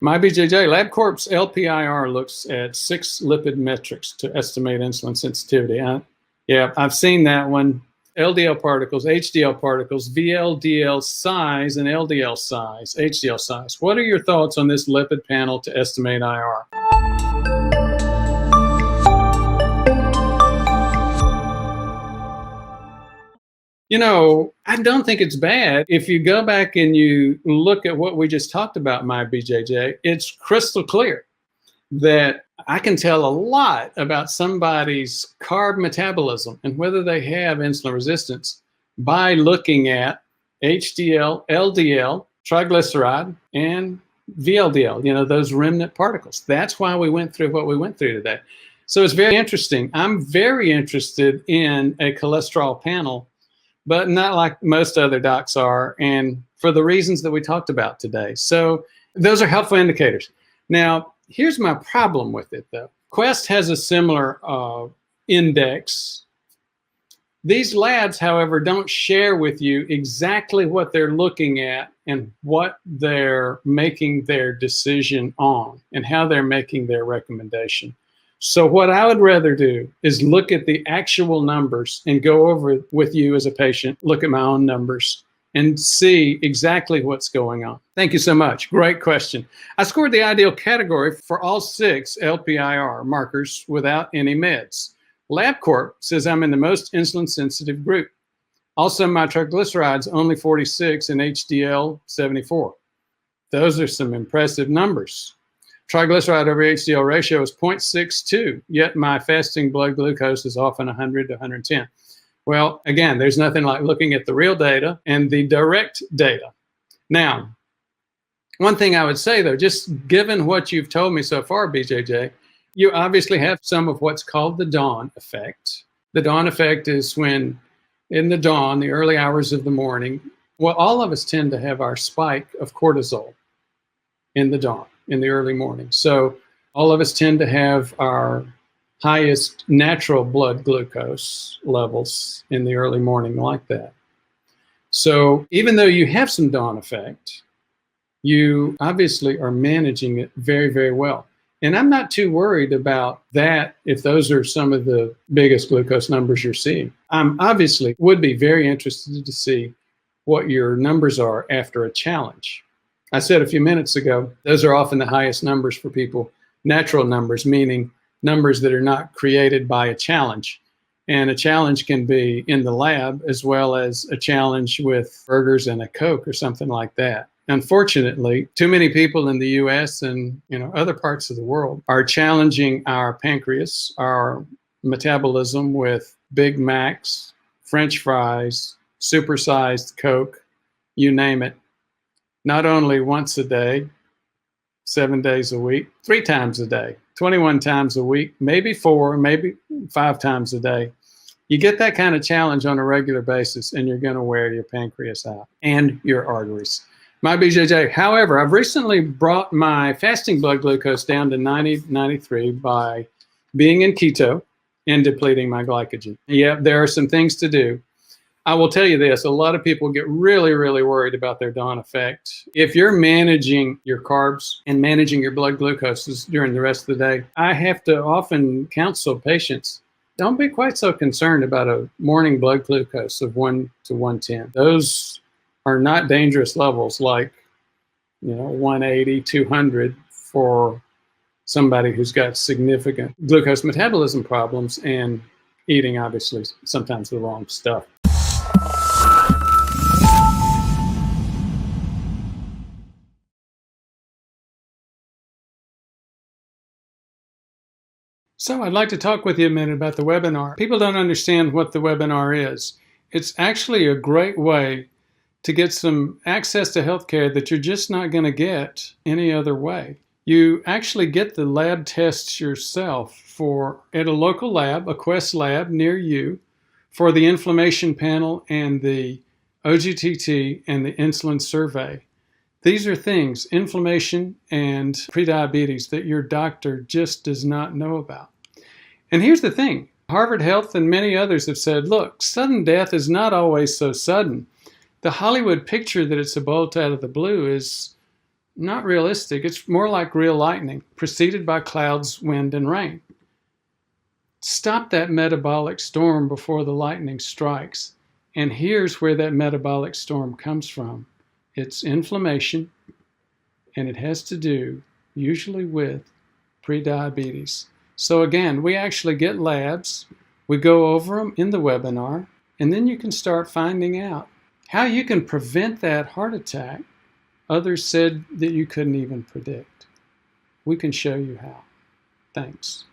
MyBJJ, LabCorp's LPIR looks at 6 lipid metrics to estimate insulin sensitivity. Yeah, I've seen that one. LDL particles, HDL particles, VLDL size, and LDL size, HDL size. What are your thoughts on this lipid panel to estimate IR? You know, I don't think it's bad. If you go back and you look at what we just talked about, MyBJJ, it's crystal clear that I can tell a lot about somebody's carb metabolism and whether they have insulin resistance by looking at HDL, LDL, triglyceride, and VLDL, you know, those remnant particles. That's why we went through what we went through today. So it's very interesting. I'm very interested in a cholesterol panel, but not like most other docs are, and for the reasons that we talked about today. So those are helpful indicators. Now, here's my problem with it, though. Quest has a similar index. These labs, however, don't share with you exactly what they're looking at and what they're making their decision on and how they're making their recommendation. So what I would rather do is look at the actual numbers and go over with you as a patient, look at my own numbers, and see exactly what's going on. Thank you so much. Great question. I scored the ideal category for all 6 LPIR markers without any meds. LabCorp says I'm in the most insulin-sensitive group. Also, my triglycerides only 46 and HDL 74. Those are some impressive numbers. Triglyceride over HDL ratio is 0.62, yet my fasting blood glucose is often 100 to 110. Well, again, there's nothing like looking at the real data and the direct data. Now, one thing I would say, though, just given what you've told me so far, BJJ, you obviously have some of what's called the dawn effect. The dawn effect is when in the dawn, the early hours of the morning, well, all of us tend to have our spike of cortisol in the dawn, in the early morning. So all of us tend to have our highest natural blood glucose levels in the early morning like that. So even though you have some dawn effect, you obviously are managing it very, very well. And I'm not too worried about that if those are some of the biggest glucose numbers you're seeing. I'm obviously would be very interested to see what your numbers are after a challenge. I said a few minutes ago, those are often the highest numbers for people, natural numbers, meaning numbers that are not created by a challenge. And a challenge can be in the lab as well as a challenge with burgers and a Coke or something like that. Unfortunately, too many people in the US and other parts of the world are challenging our pancreas, our metabolism with Big Macs, French fries, supersized Coke, you name it. Not only once a day, 7 days a week, 3 times a day, 21 times a week, maybe 4, maybe 5 times a day. You get that kind of challenge on a regular basis and you're going to wear your pancreas out and your arteries. MyBJJ, however, I've recently brought my fasting blood glucose down to 90, 93 by being in keto and depleting my glycogen. Yeah, there are some things to do. I will tell you this, a lot of people get really, really worried about their dawn effect. If you're managing your carbs and managing your blood glucoses during the rest of the day, I have to often counsel patients, don't be quite so concerned about a morning blood glucose of 1 to 110. Those are not dangerous levels like 180, 200 for somebody who's got significant glucose metabolism problems and eating, obviously, sometimes the wrong stuff. So I'd like to talk with you a minute about the webinar. People don't understand what the webinar is. It's actually a great way to get some access to healthcare that you're just not going to get any other way. You actually get the lab tests yourself at a local lab, a Quest lab near you, for the inflammation panel and the OGTT and the insulin survey. These are things, inflammation and prediabetes, that your doctor just does not know about. And here's the thing. Harvard Health and many others have said, look, sudden death is not always so sudden. The Hollywood picture that it's a bolt out of the blue is Not realistic. It's more like real lightning, preceded by clouds, wind, and rain. Stop that metabolic storm before the lightning strikes. And here's where that metabolic storm comes from. It's inflammation, and it has to do usually with prediabetes. So again, we actually get labs. We go over them in the webinar, and then you can start finding out how you can prevent that heart attack others said that you couldn't even predict. We can show you how. Thanks.